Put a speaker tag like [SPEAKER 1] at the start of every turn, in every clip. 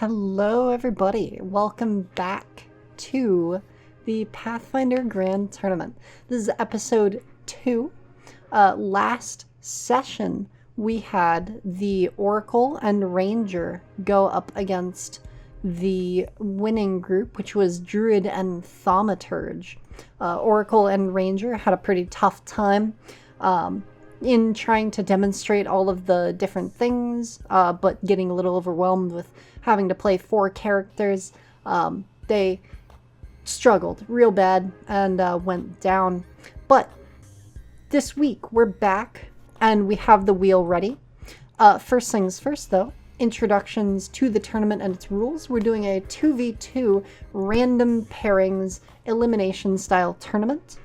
[SPEAKER 1] Hello everybody, welcome back to the Pathfinder Grand Tournament. This is episode 2. Last session we had the Oracle and Ranger go up against the winning group, which was Druid and Thaumaturge. Oracle and Ranger had a pretty tough time in trying to demonstrate all of the different things, but getting a little overwhelmed with having to play 4 characters. They struggled real bad and went down. But this week we're back and we have the wheel ready. First things first though, introductions to the tournament and its rules. We're doing a 2v2 random pairings elimination style tournament.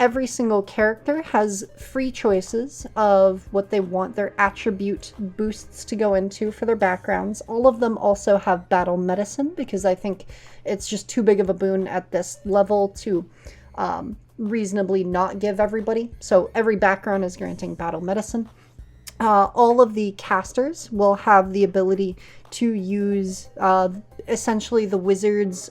[SPEAKER 1] Every single character has free choices of what they want their attribute boosts to go into for their backgrounds. All of them also have battle medicine because I think it's just too big of a boon at this level to reasonably not give everybody. So every background is granting battle medicine. All of the casters will have the ability to use essentially the wizard's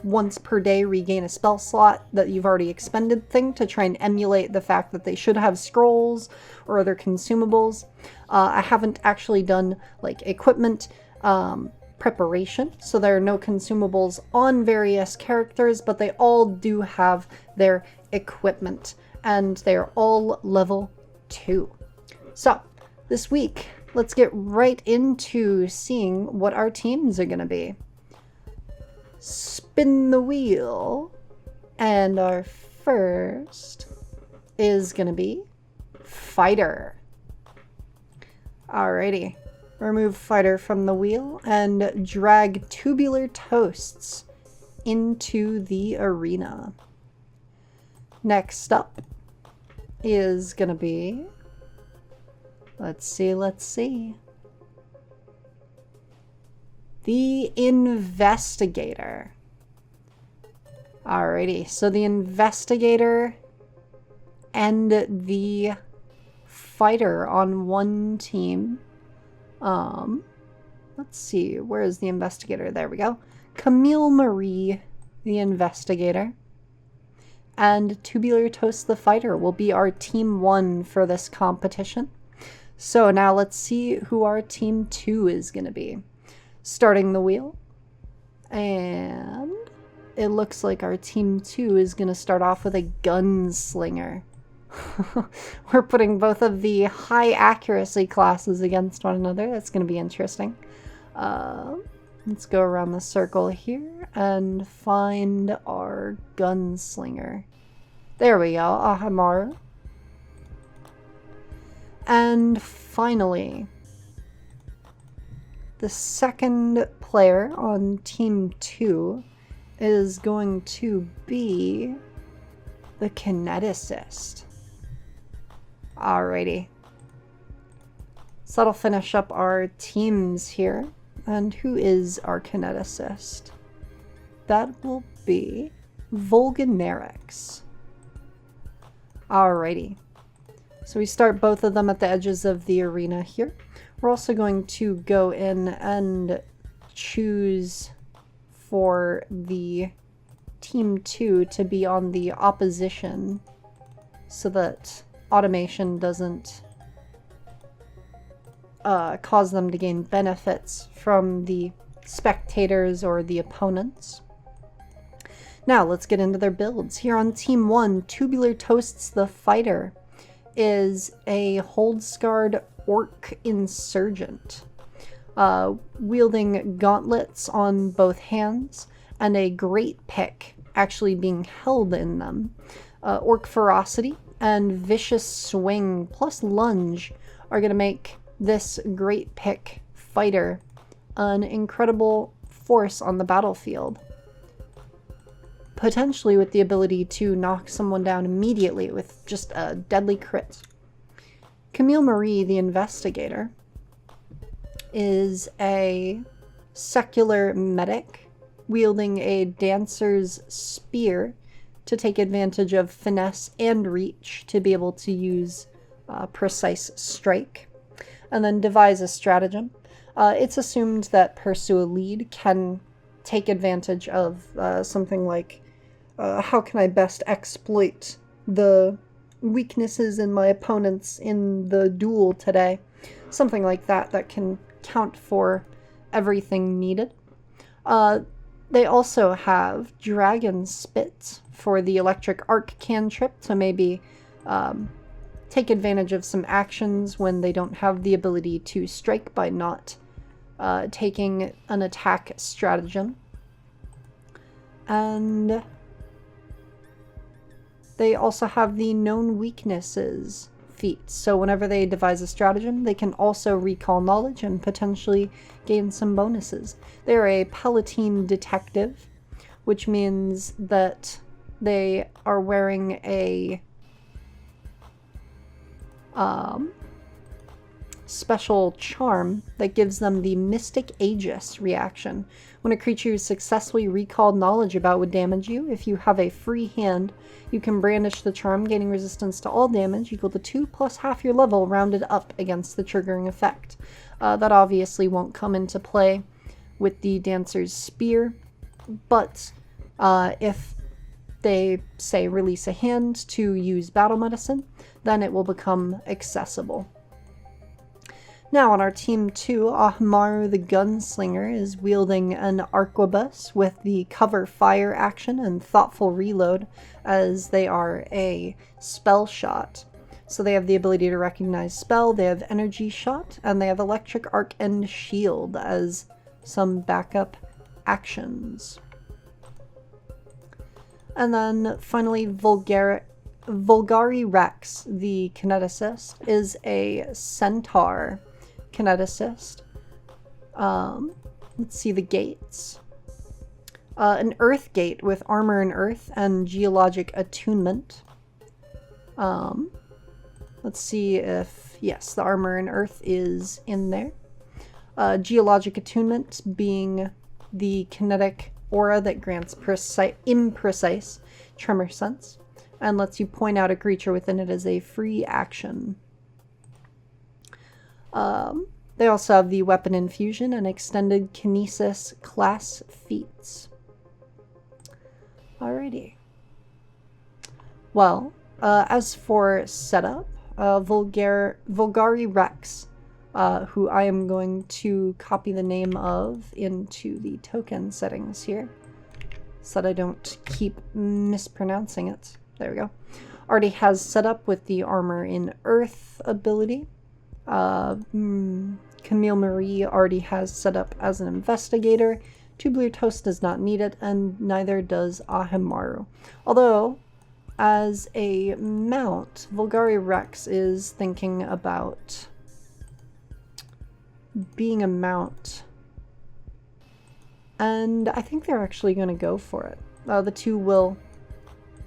[SPEAKER 1] once per day regain a spell slot that you've already expended thing to try and emulate the fact that they should have scrolls or other consumables. I haven't actually done like equipment preparation, so there are no consumables on various characters, but they all do have their equipment and they're all level 2. So this week, let's get right into seeing what our teams are going to be. Spin the wheel. And our first is going to be Fighter. Alrighty. Remove Fighter from the wheel and drag Tubular Toasts into the arena. Next up is going to be... Let's see. The Investigator. Alrighty, so the Investigator and the Fighter on one team. Let's see, where is the Investigator? There we go. Camille Marie, the Investigator, and Tubular Toast the Fighter will be our team 1 for this competition. So now let's see who our team 2 is going to be. Starting the wheel. And it looks like our team 2 is going to start off with a Gunslinger. We're putting both of the high accuracy classes against one another. That's going to be interesting. Let's go around the circle here and find our Gunslinger. There we go, Ahamaru. And finally, the second player on Team 2 is going to be the Kineticist. Alrighty. So that'll finish up our teams here. And who is our Kineticist? That will be Volganarix. Alrighty. So we start both of them at the edges of the arena here. We're also going to go in and choose for the team 2 to be on the opposition so that automation doesn't cause them to gain benefits from the spectators or the opponents. Now let's get into their builds. Here on team 1, Tubular Toasts the Fighter is a hold-scarred orc insurgent, wielding gauntlets on both hands and a great pick actually being held in them. Orc ferocity and vicious swing plus lunge are going to make this great pick fighter an incredible force on the battlefield. Potentially with the ability to knock someone down immediately with just a deadly crit. Camille Marie, the Investigator, is a secular medic wielding a dancer's spear to take advantage of finesse and reach to be able to use precise strike, and then devise a stratagem. It's assumed that Pursue a Lead can take advantage of something like, how can I best exploit the weaknesses in my opponents in the duel today? Something like that that can count for everything needed. They also have Dragon Spit for the electric arc cantrip to maybe take advantage of some actions when they don't have the ability to strike by not taking an attack stratagem. And they also have the Known Weaknesses feat. So whenever they devise a stratagem, they can also recall knowledge and potentially gain some bonuses. They're a Palatine Detective, which means that they are wearing a special charm that gives them the Mystic Aegis reaction. When a creature successfully recalled knowledge about would damage you, if you have a free hand, you can brandish the charm, gaining resistance to all damage equal to 2 plus half your level rounded up against the triggering effect. That obviously won't come into play with the Dancer's Spear, but if they, say, release a hand to use Battle Medicine, then it will become accessible. Now on our team 2, Ahmaru the Gunslinger is wielding an arquebus with the Cover Fire action and Thoughtful Reload, as they are a spell shot. So they have the ability to recognize spell, they have Energy Shot, and they have Electric Arc and Shield as some backup actions. And then finally Vulgari Rex, the Kineticist, is a Centaur Kineticist. Let's see the gates. An Earth Gate with Armor and Earth and Geologic Attunement. Let's see if, yes, the Armor and Earth is in there. Geologic Attunement being the kinetic aura that grants imprecise tremor sense and lets you point out a creature within it as a free action. They also have the Weapon Infusion and Extended Kinesis class feats. Alrighty. Well, as for setup, Vulgari Rex, who I am going to copy the name of into the token settings here, so that I don't keep mispronouncing it. There we go. Already has set up with the Armor in Earth ability. Camille Marie already has set up as an investigator. Tubular Toast does not need it, and neither does Ahemaru. Although, as a mount, Vulgari Rex is thinking about being a mount. And I think they're actually going to go for it. The two will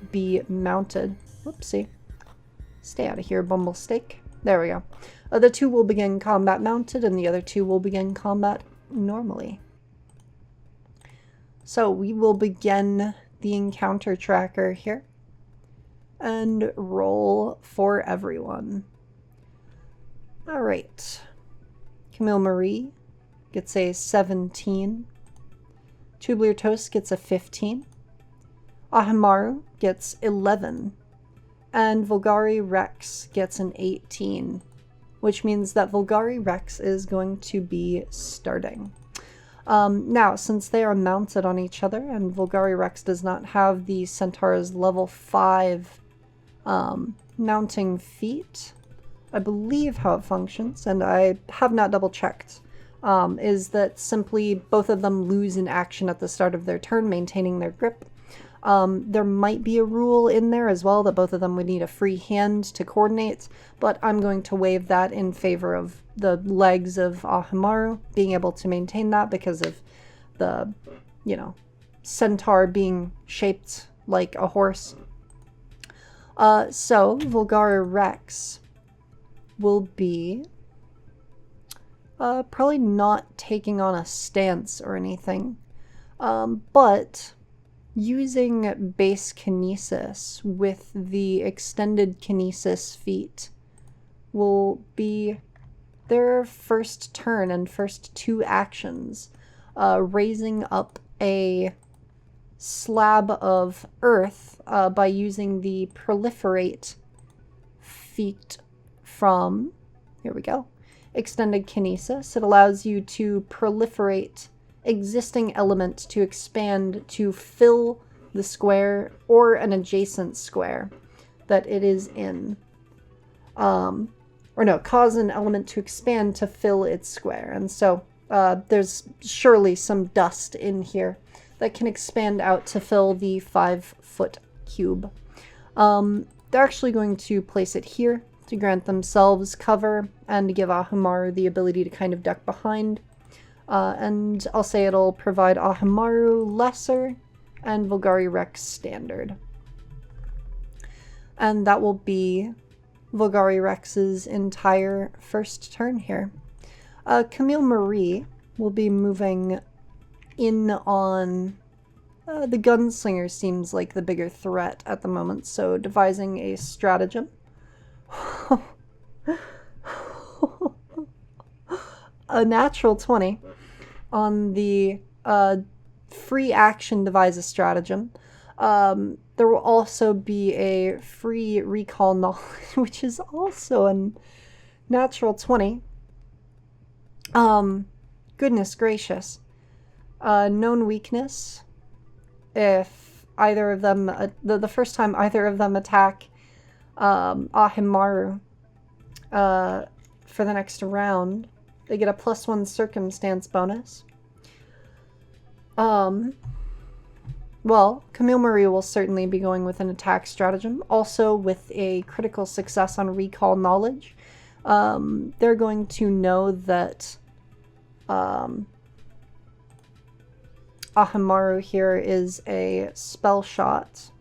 [SPEAKER 1] be mounted. Whoopsie. Stay out of here, Bumblesteak. There we go. The two will begin combat mounted, and the other two will begin combat normally. So we will begin the encounter tracker here and roll for everyone. Alright. Camille Marie gets a 17. Tubular Toast gets a 15. Ahemaru gets 11. And Vulgari Rex gets an 18. Which means that Vulgari Rex is going to be starting. Now, since they are mounted on each other, and Vulgari Rex does not have the Centaur's level 5 mounting feat, I believe how it functions, and I have not double checked, is that simply both of them lose an action at the start of their turn, maintaining their grip. There might be a rule in there as well that both of them would need a free hand to coordinate, but I'm going to waive that in favor of the legs of Ahemaru being able to maintain that because of the, centaur being shaped like a horse. So Vulgari Rex will be probably not taking on a stance or anything, but using base kinesis with the extended kinesis feat will be their first turn and first 2 actions, raising up a slab of earth by using the proliferate feat from, here we go, extended kinesis. It allows you to proliferate existing element to expand to fill the square or an adjacent square that it is in. Or no, cause an element to expand to fill its square. And so there's surely some dust in here that can expand out to fill the 5-foot cube. They're actually going to place it here to grant themselves cover and to give Ahamaru the ability to kind of duck behind. And I'll say it'll provide Ahamaru Lesser and Vulgari Rex Standard. And that will be Vulgari Rex's entire first turn here. Camille Marie will be moving in on... the Gunslinger seems like the bigger threat at the moment, so devising a stratagem. A natural 20 on the free action devise a stratagem. There will also be a free recall knowledge, which is also a natural 20. Goodness gracious. Known weakness. If either of them, the first time either of them attack Ahamaru for the next round, they get a +1 circumstance bonus. Well, Camille Marie will certainly be going with an attack stratagem, also with a critical success on recall knowledge. They're going to know that Ahamaru here is a spell shot.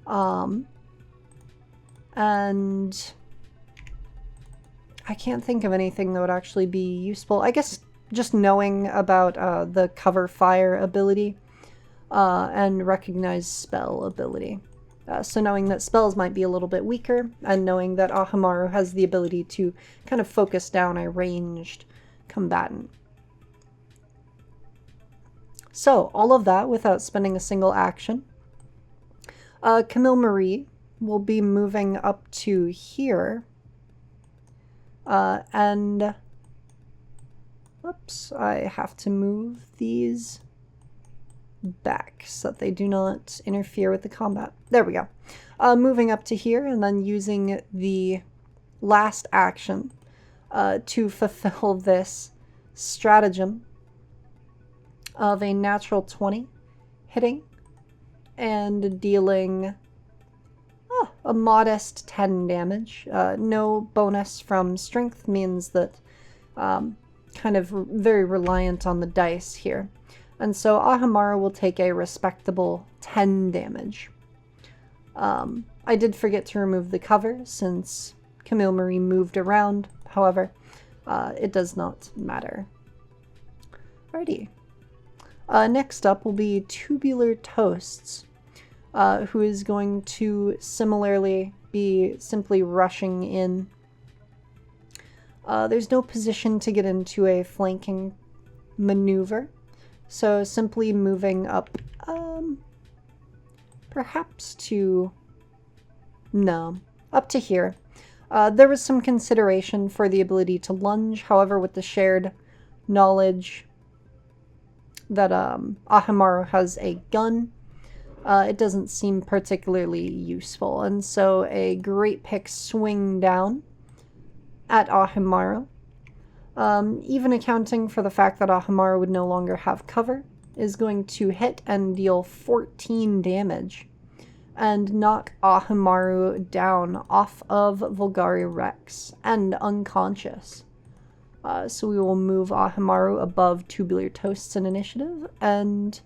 [SPEAKER 1] And I can't think of anything that would actually be useful. I guess just knowing about the cover fire ability and recognize spell ability. So knowing that spells might be a little bit weaker, and knowing that Ahamaru has the ability to kind of focus down a ranged combatant. So all of that without spending a single action. Camille Marie will be moving up to here. And whoops, I have to move these back so that they do not interfere with the combat. There we go. Moving up to here and then using the last action to fulfill this stratagem of a natural 20 hitting and dealing a modest 10 damage. No bonus from strength means that kind of very reliant on the dice here. And so Ahamaru will take a respectable 10 damage. I did forget to remove the cover since Camille Marie moved around. However, it does not matter. Alrighty. Next up will be Tubular Toasts, who is going to similarly be simply rushing in. There's no position to get into a flanking maneuver, so simply moving up, perhaps to, no, up to here. There was some consideration for the ability to lunge, however, with the shared knowledge that Ahamaru has a gun, it doesn't seem particularly useful, and so a great pick swing down at Ahamaru. Even accounting for the fact that Ahamaru would no longer have cover, is going to hit and deal 14 damage and knock Ahamaru down off of Vulgari Rex and unconscious. So we will move Ahamaru above Tubular Toasts in initiative, and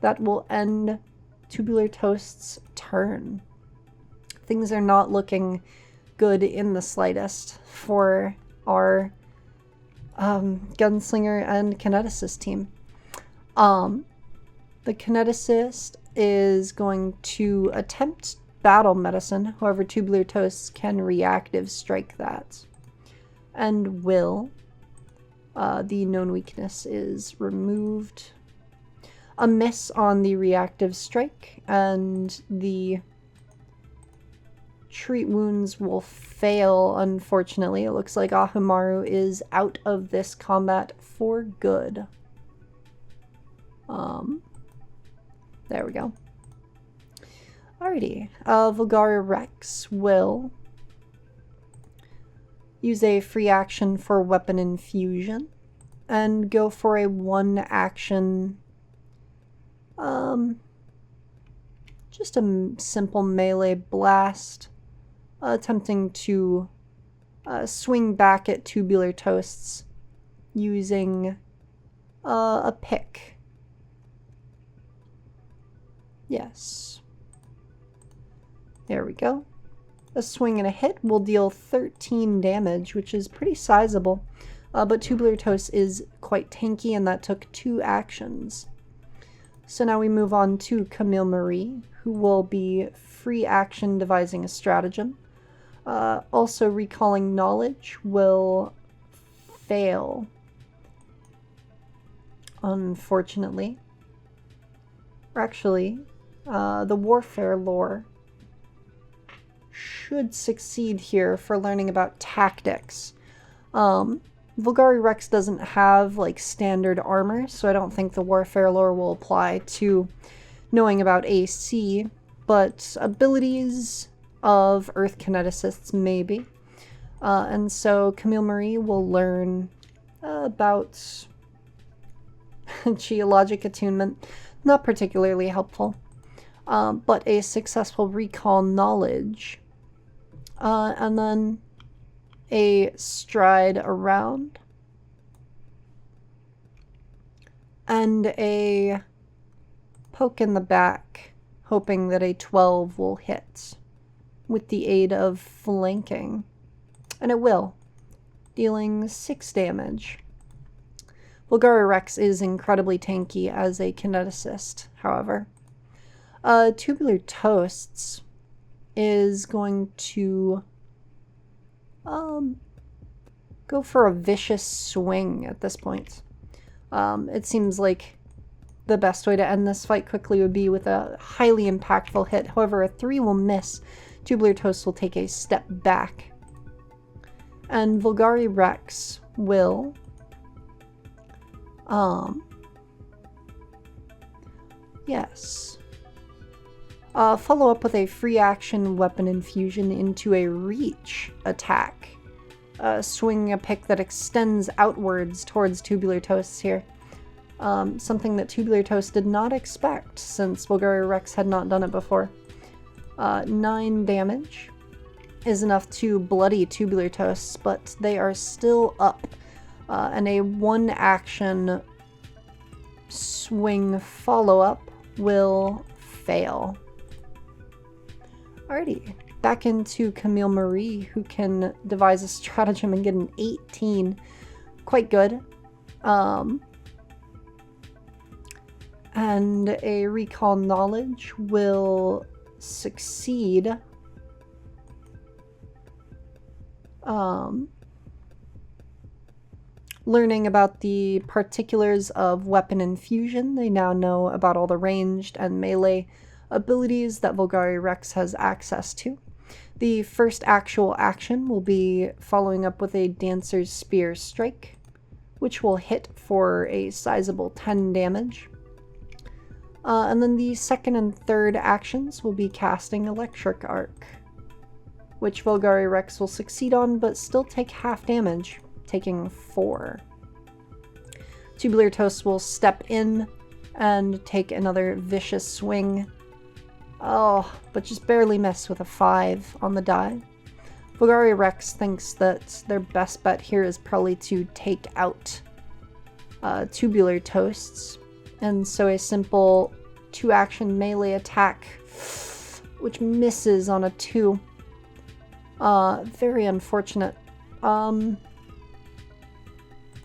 [SPEAKER 1] that will end Tubular Toast's turn. Things are not looking good in the slightest for our Gunslinger and Kineticist team. The Kineticist is going to attempt Battle Medicine, however Tubular Toasts can reactive strike that. and will. The known weakness is removed. A miss on the reactive strike, and the treat wounds will fail, unfortunately. It looks like Ahimaru is out of this combat for good. There we go. Alrighty. Vulgari Rex will use a free action for weapon infusion and go for a 1-action, just a simple melee blast, attempting to swing back at Tubular Toasts using a pick. Yes. There we go. A swing and a hit will deal 13 damage, which is pretty sizable. But Tubular Toast is quite tanky, and that took 2 actions. So now we move on to Camille Marie, who will be free action devising a stratagem. Also, recalling knowledge will fail, unfortunately. Or actually, the warfare lore should succeed here for learning about tactics. Vulgari Rex doesn't have like standard armor, so I don't think the warfare lore will apply to knowing about AC, but abilities of Earth Kineticists maybe. And so Camille Marie will learn about geologic attunement. Not particularly helpful, but a successful recall knowledge. And then a stride around. And a poke in the back, hoping that a 12 will hit with the aid of flanking. And it will, dealing 6 damage. Vulgari Rex is incredibly tanky as a kineticist, however. Tubular Toasts is going to go for a vicious swing at this point. It seems like the best way to end this fight quickly would be with a highly impactful hit. However, a 3 will miss. Tubular Toast will take a step back. And Vulgari Rex will yes. Follow up with a free action weapon infusion into a reach attack. Swinging a pick that extends outwards towards Tubular Toasts here. Something that Tubular Toast did not expect, since Vulgari Rex had not done it before. 9 damage is enough to bloody Tubular Toasts, but they are still up. And a 1-action swing follow-up will fail. Alrighty, back into Camille Marie, who can devise a stratagem and get an 18. Quite good. And a recall knowledge will succeed. Learning about the particulars of weapon infusion, they now know about all the ranged and melee abilities that Vulgari Rex has access to. The first actual action will be following up with a Dancer's Spear Strike, which will hit for a sizable 10 damage. And then the second and third actions will be casting Electric Arc, which Vulgari Rex will succeed on, but still take half damage, taking 4. Tubular Toast will step in and take another vicious swing. Oh, but just barely miss with a 5 on the die. Vulgari Rex thinks that their best bet here is probably to take out Tubular Toasts, and so a simple 2-action melee attack, which misses on a 2. Very unfortunate. And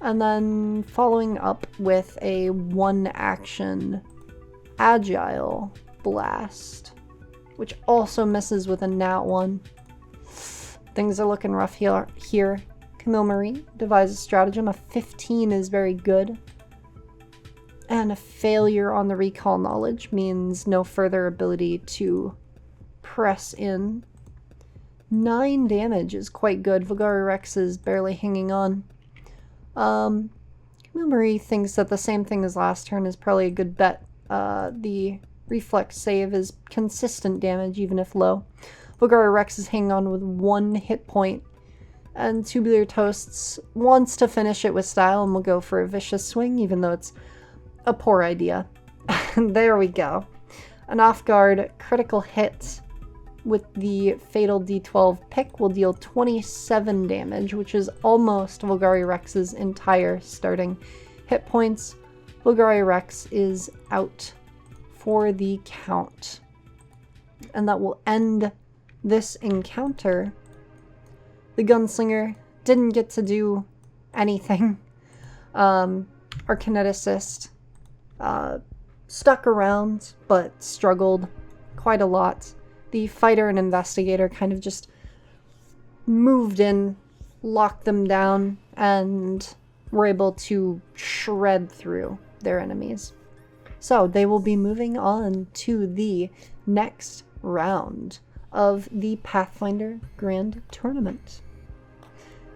[SPEAKER 1] then following up with a 1-action Agile Blast, which also misses with a nat 1. Things are looking rough here, Camille Marie, devise a stratagem. A 15 is very good. And a failure on the recall knowledge means no further ability to press in. 9 damage is quite good. Vulgari Rex is barely hanging on. Camille Marie thinks that the same thing as last turn is probably a good bet. The reflex save is consistent damage, even if low. Vulgari Rex is hanging on with 1 hit point. And Tubular Toasts wants to finish it with style and will go for a vicious swing, even though it's a poor idea. There we go. An off-guard critical hit with the fatal D12 pick will deal 27 damage, which is almost Vulgari Rex's entire starting hit points. Vulgari Rex is out for the count. And that will end this encounter. The Gunslinger didn't get to do anything. Our Kineticist stuck around, but struggled quite a lot. The Fighter and Investigator kind of just moved in, locked them down, and were able to shred through their enemies. So they will be moving on to the next round of the Pathfinder Grand Tournament.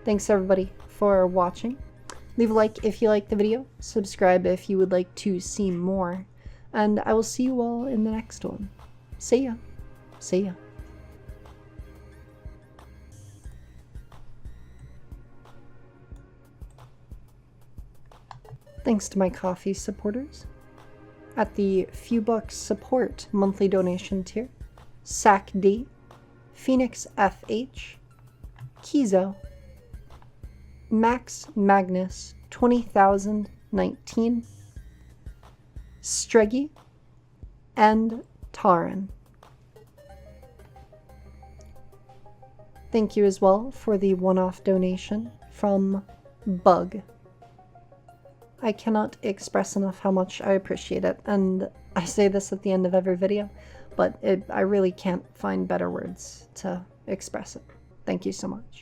[SPEAKER 1] Thanks everybody for watching. Leave a like if you liked the video, subscribe if you would like to see more, and I will see you all in the next one. See ya. See ya. Thanks to my Ko-fi supporters. At the Few Bucks Support monthly donation tier, Sac D, Phoenix FH, Kizo, Max Magnus 20,019, Streggy, and Taran. Thank you as well for the one-off donation from Bug. I cannot express enough how much I appreciate it, and I say this at the end of every video, but I really can't find better words to express it. Thank you so much.